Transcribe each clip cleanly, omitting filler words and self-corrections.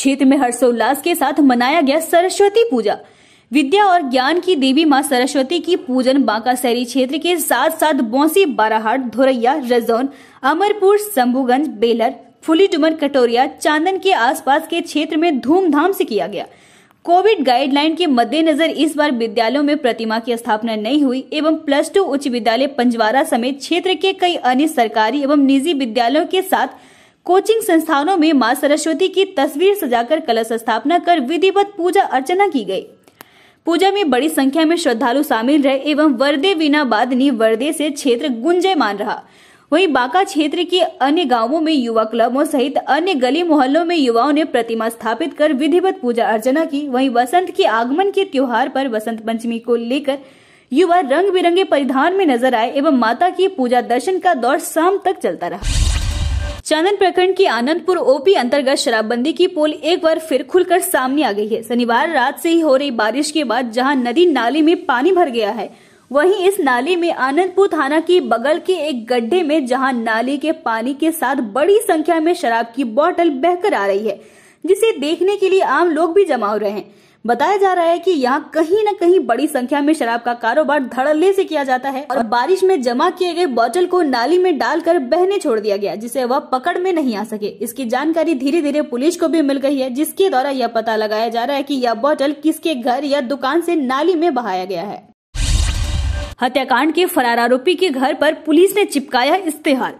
क्षेत्र में हर्षोल्लास के साथ मनाया गया सरस्वती पूजा। विद्या और ज्ञान की देवी मां सरस्वती की पूजन बांका शहरी क्षेत्र के साथ साथ बौंसी, बाराहाट, धोरैया, रजौन, अमरपुर, शंभुगंज, बेलर, फुलीडुमर, कटोरिया, चांदन के आसपास के क्षेत्र में धूमधाम से किया गया। कोविड गाइडलाइन के मद्देनजर इस बार विद्यालयों में प्रतिमा की स्थापना नहीं हुई एवं +2 उच्च विद्यालय पंजवारा समेत क्षेत्र के कई अन्य सरकारी एवं निजी विद्यालयों के साथ कोचिंग संस्थानों में मां सरस्वती की तस्वीर सजाकर कलश स्थापना कर विधिवत पूजा अर्चना की गई। पूजा में बड़ी संख्या में श्रद्धालु शामिल रहे एवं वरदे वीणा वादनी वरदे से क्षेत्र गुंजयमान रहा। वहीं बांका क्षेत्र के अन्य गांवों में युवा क्लबों सहित अन्य गली मोहल्लों में युवाओं ने प्रतिमा स्थापित कर विधिवत पूजा अर्चना की। वहीं बसंत के आगमन के त्योहार पर वसंत पंचमी को लेकर युवा रंग बिरंगे परिधान में नजर आए एवं माता की पूजा दर्शन का दौर शाम तक चलता रहा। चांदन प्रखंड की आनंदपुर ओपी अंतर्गत शराबबंदी की पोल एक बार फिर खुलकर सामने आ गई है। शनिवार रात से ही हो रही बारिश के बाद जहां नदी नाले में पानी भर गया है, वहीं इस नाले में आनंदपुर थाना की बगल के एक गड्ढे में जहां नाले के पानी के साथ बड़ी संख्या में शराब की बोतल बहकर आ रही है, जिसे देखने के लिए आम लोग भी जमा हो रहे हैं। बताया जा रहा है कि यहाँ कहीं न कहीं बड़ी संख्या में शराब का कारोबार धड़ल्ले से किया जाता है और बारिश में जमा किए गए बोतल को नाली में डालकर बहने छोड़ दिया गया, जिसे वह पकड़ में नहीं आ सके। इसकी जानकारी धीरे धीरे पुलिस को भी मिल गई है, जिसके द्वारा यह पता लगाया जा रहा है कि यह बोतल किसके घर या दुकान से नाली में बहाया गया है। हत्याकांड के फरार आरोपी के घर पर पुलिस ने चिपकाया इश्तेहार।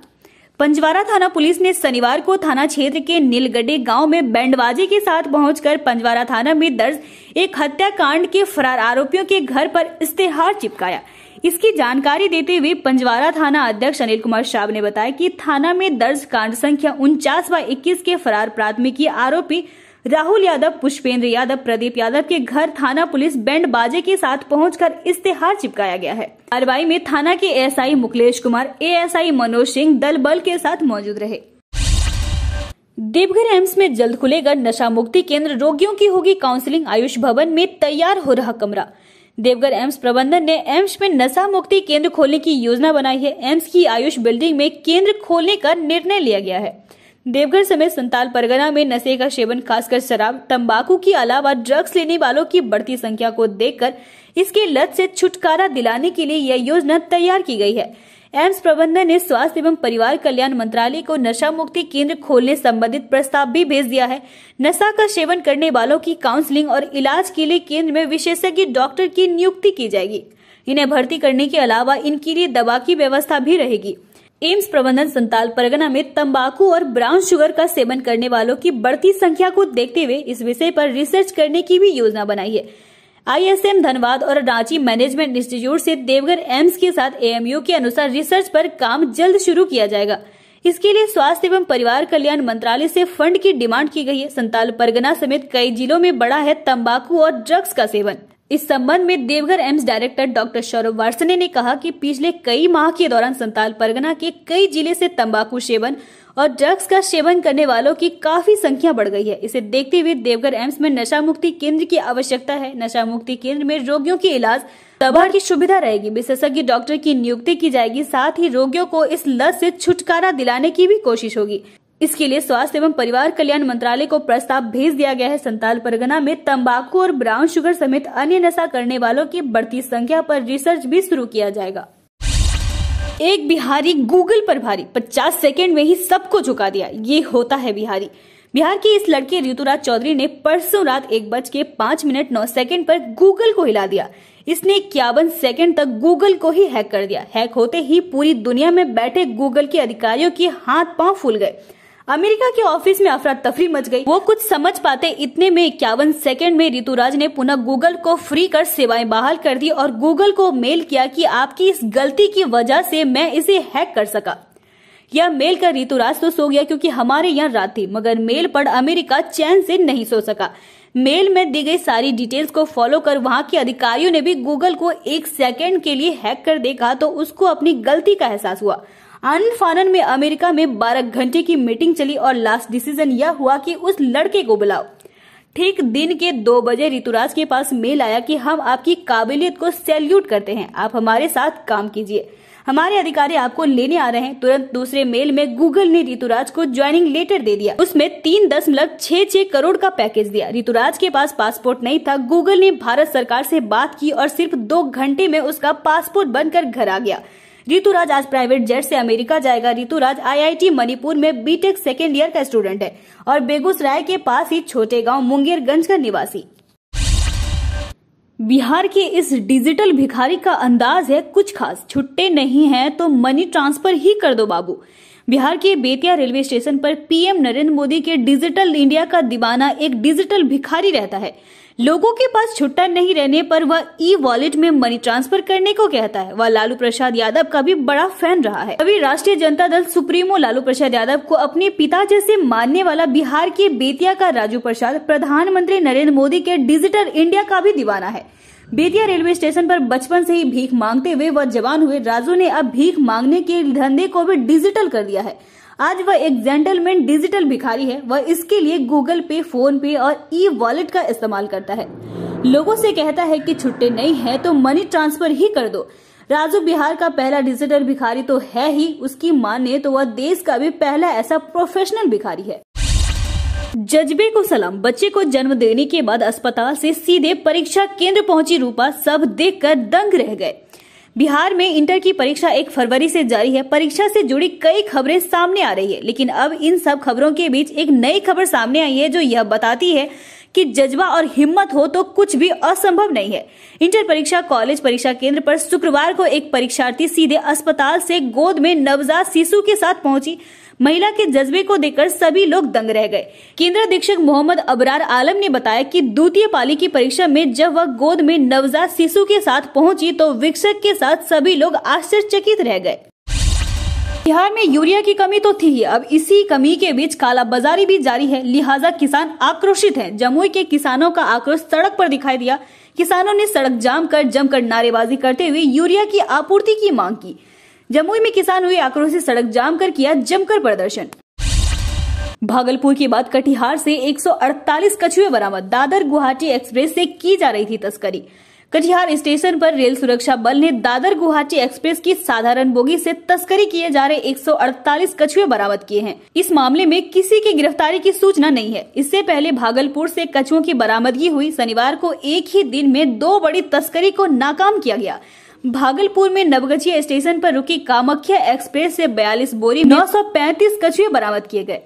पंजवारा थाना पुलिस ने शनिवार को थाना क्षेत्र के नीलगढ़े गांव में बैंडबाजी के साथ पहुंचकर पंजवारा थाना में दर्ज एक हत्याकांड के फरार आरोपियों के घर पर इश्तेहार चिपकाया। इसकी जानकारी देते हुए पंजवारा थाना अध्यक्ष अनिल कुमार शाह ने बताया कि थाना में दर्ज कांड संख्या 49/21 के फरार प्राथमिकी आरोपी राहुल यादव, पुष्पेंद्र यादव, प्रदीप यादव के घर थाना पुलिस बैंड बाजे के साथ पहुंचकर इश्तेहार चिपकाया गया है। कार्रवाई में थाना के एएसआई मुकलेश कुमार, एएसआई मनोज सिंह दल बल के साथ मौजूद रहे। देवघर एम्स में जल्द खुलेगा नशा मुक्ति केंद्र, रोगियों की होगी काउंसलिंग। आयुष भवन में तैयार हो रहा कमरा। देवघर एम्स प्रबंधन ने एम्स में नशा मुक्ति केंद्र खोलने की योजना बनाई है। एम्स की आयुष बिल्डिंग में केंद्र खोलने का निर्णय लिया गया है। देवघर समेत संताल परगना में नशे का सेवन, खासकर शराब, तंबाकू के अलावा ड्रग्स लेने वालों की बढ़ती संख्या को देखकर इसके लत से छुटकारा दिलाने के लिए यह योजना तैयार की गई है। एम्स प्रबंधन ने स्वास्थ्य एवं परिवार कल्याण मंत्रालय को नशा मुक्ति केंद्र खोलने संबंधित प्रस्ताव भी भेज दिया है। नशा का सेवन करने वालों की काउंसलिंग और इलाज के लिए केंद्र में विशेषज्ञ डॉक्टर की नियुक्ति की जाएगी। इन्हें भर्ती करने के अलावा इनके लिए दवा की व्यवस्था भी रहेगी। एम्स प्रबंधन संताल परगना में तंबाकू और ब्राउन शुगर का सेवन करने वालों की बढ़ती संख्या को देखते हुए इस विषय पर रिसर्च करने की भी योजना बनाई है। ISM धनबाद और रांची मैनेजमेंट इंस्टीट्यूट से देवघर एम्स के साथ AMU के अनुसार रिसर्च पर काम जल्द शुरू किया जाएगा। इसके लिए स्वास्थ्य एवं परिवार कल्याण मंत्रालय से फंड की डिमांड की गई है। संताल परगना समेत कई जिलों में बढ़ा है तंबाकू और ड्रग्स का सेवन। इस संबंध में Deoghar AIIMS director doctor Saurabh Varshney ने कहा कि पिछले कई माह के दौरान संताल परगना के कई जिले से तंबाकू सेवन और ड्रग्स का सेवन करने वालों की काफी संख्या बढ़ गई है। इसे देखते हुए देवघर एम्स में नशा मुक्ति केंद्र की आवश्यकता है। नशा मुक्ति केंद्र में रोगियों की इलाज, दवा की सुविधा रहेगी, विशेषज्ञ डॉक्टर की नियुक्ति की जाएगी। साथ ही रोगियों को इस लत से छुटकारा दिलाने की भी कोशिश होगी। इसके लिए स्वास्थ्य एवं परिवार कल्याण मंत्रालय को प्रस्ताव भेज दिया गया है। संताल परगना में तंबाकू और ब्राउन शुगर समेत अन्य नशा करने वालों की बढ़ती संख्या पर रिसर्च भी शुरू किया जाएगा। एक बिहारी गूगल पर भारी, 50 सेकंड में ही सबको झुका दिया। ये होता है बिहारी। बिहार की इस लड़की ऋतुराज चौधरी ने परसों रात 1:05:09 पर गूगल को हिला दिया। इसने 51 सेकंड तक गूगल को ही हैक कर दिया। हैक होते ही पूरी दुनिया में बैठे गूगल के अधिकारियों के हाथ पांव फूल गए। अमेरिका के ऑफिस में अफरा तफरी मच गई। वो कुछ समझ पाते इतने में 51 सेकंड में ऋतुराज ने पुनः गूगल को फ्री कर सेवाएं बहाल कर दी और गूगल को मेल किया कि आपकी इस गलती की वजह से मैं इसे हैक कर सका। यह मेल कर ऋतुराज तो सो गया क्योंकि हमारे यहाँ रात थी, मगर मेल पढ़ अमेरिका चैन से नहीं सो सका। मेल में दी गई सारी डिटेल्स को फॉलो कर वहां के अधिकारियों ने भी गूगल को 1 सेकंड के लिए हैक कर देखा तो उसको अपनी गलती का एहसास हुआ। आनंद फानन में अमेरिका में 12 घंटे की मीटिंग चली और लास्ट डिसीजन यह हुआ कि उस लड़के को बुलाओ। ठीक दिन के 2 बजे ऋतुराज के पास मेल आया कि हम आपकी काबिलियत को सैल्यूट करते हैं, आप हमारे साथ काम कीजिए। हमारे अधिकारी आपको लेने आ रहे हैं। तुरंत दूसरे मेल में गूगल ने ऋतुराज को ज्वाइनिंग लेटर दे दिया। उसमें 3.66 करोड़ का पैकेज दिया। ऋतुराज के पास पासपोर्ट नहीं था। गूगल ने भारत सरकार से बात की और सिर्फ 2 घंटे में उसका पासपोर्ट बनकर घर आ गया। ऋतुराज आज प्राइवेट जेट से अमेरिका जाएगा। ऋतुराज IIT मणिपुर में बीटेक सेकेंड ईयर का स्टूडेंट है और बेगूसराय के पास ही छोटे गांव मुंगेरगंज का निवासी। बिहार के इस डिजिटल भिखारी का अंदाज है कुछ खास। छुट्टे नहीं हैं तो मनी ट्रांसफर ही कर दो बाबू। बिहार के बेतिया रेलवे स्टेशन पर पीएम नरेंद्र मोदी के डिजिटल इंडिया का दीवाना एक डिजिटल भिखारी रहता है। लोगों के पास छुट्टा नहीं रहने पर वह ई-वॉलेट में मनी ट्रांसफर करने को कहता है। वह लालू प्रसाद यादव का भी बड़ा फैन रहा है। अभी राष्ट्रीय जनता दल सुप्रीमो लालू प्रसाद यादव को अपने पिता जैसे मानने वाला बिहार के बेतिया का राजू प्रसाद प्रधानमंत्री नरेंद्र मोदी के डिजिटल इंडिया का भी दीवाना है। बेतिया रेलवे स्टेशन पर बचपन से ही भीख मांगते हुए वह जवान हुए। राजू ने अब भीख मांगने के धंधे को भी डिजिटल कर दिया है। आज वह एक जेंटलमैन डिजिटल भिखारी है। वह इसके लिए गूगल पे, फोन पे और ई-वॉलेट का इस्तेमाल करता है। लोगों से कहता है कि छुट्टे नहीं है तो मनी ट्रांसफर ही कर दो। राजू बिहार का पहला डिजिटल भिखारी तो है ही, उसकी माने तो वह देश का भी पहला ऐसा प्रोफेशनल भिखारी है। जज्बे को सलाम। बच्चे को जन्म देने के बाद अस्पताल से सीधे परीक्षा केंद्र पहुंची रूपा सब देखकर दंग रह गए। बिहार में इंटर की परीक्षा 1 फरवरी से जारी है। परीक्षा से जुड़ी कई खबरें सामने आ रही है, लेकिन अब इन सब खबरों के बीच एक नई खबर सामने आई है जो यह बताती है कि जज्बा और हिम्मत हो तो कुछ भी असंभव नहीं है। इंटर परीक्षा कॉलेज परीक्षा केंद्र पर शुक्रवार को एक परीक्षार्थी सीधे अस्पताल से गोद में नवजात शिशु के साथ पहुंची। महिला के जज्बे को देखकर सभी लोग दंग रह गए। केंद्र अधीक्षक मोहम्मद अबरार आलम ने बताया कि द्वितीय पाली की परीक्षा में जब वह गोद में नवजात शिशु के साथ पहुंची तो वीक्षक के साथ सभी लोग आश्चर्यचकित रह गए। बिहार में यूरिया की कमी तो थी ही, अब इसी कमी के बीच कालाबाजारी भी जारी है। लिहाजा किसान आक्रोशित हैं। जमुई के किसानों का आक्रोश सड़क पर दिखाई दिया। किसानों ने सड़क जाम कर जमकर नारेबाजी करते हुए यूरिया की आपूर्ति की मांग की। जमुई में किसान हुए आक्रोशित, सड़क जाम कर किया जमकर प्रदर्शन। भागलपुर के बाद कटिहार से 148 कछुए बरामद। दादर गुवाहाटी एक्सप्रेस से की जा रही थी तस्करी। कटिहार स्टेशन पर रेल सुरक्षा बल ने दादर गुवाहाटी एक्सप्रेस की साधारण बोगी से तस्करी किए जा रहे 148 कछुए बरामद किए हैं। इस मामले में किसी की गिरफ्तारी की सूचना नहीं है। इससे पहले भागलपुर से कछुओं की बरामदगी हुई। शनिवार को एक ही दिन में 2 बड़ी तस्करी को नाकाम किया गया। भागलपुर में नवगछिया स्टेशन पर रुकी कामाख्या एक्सप्रेस से 42 बोरी 935 कछुए बरामद किए गए।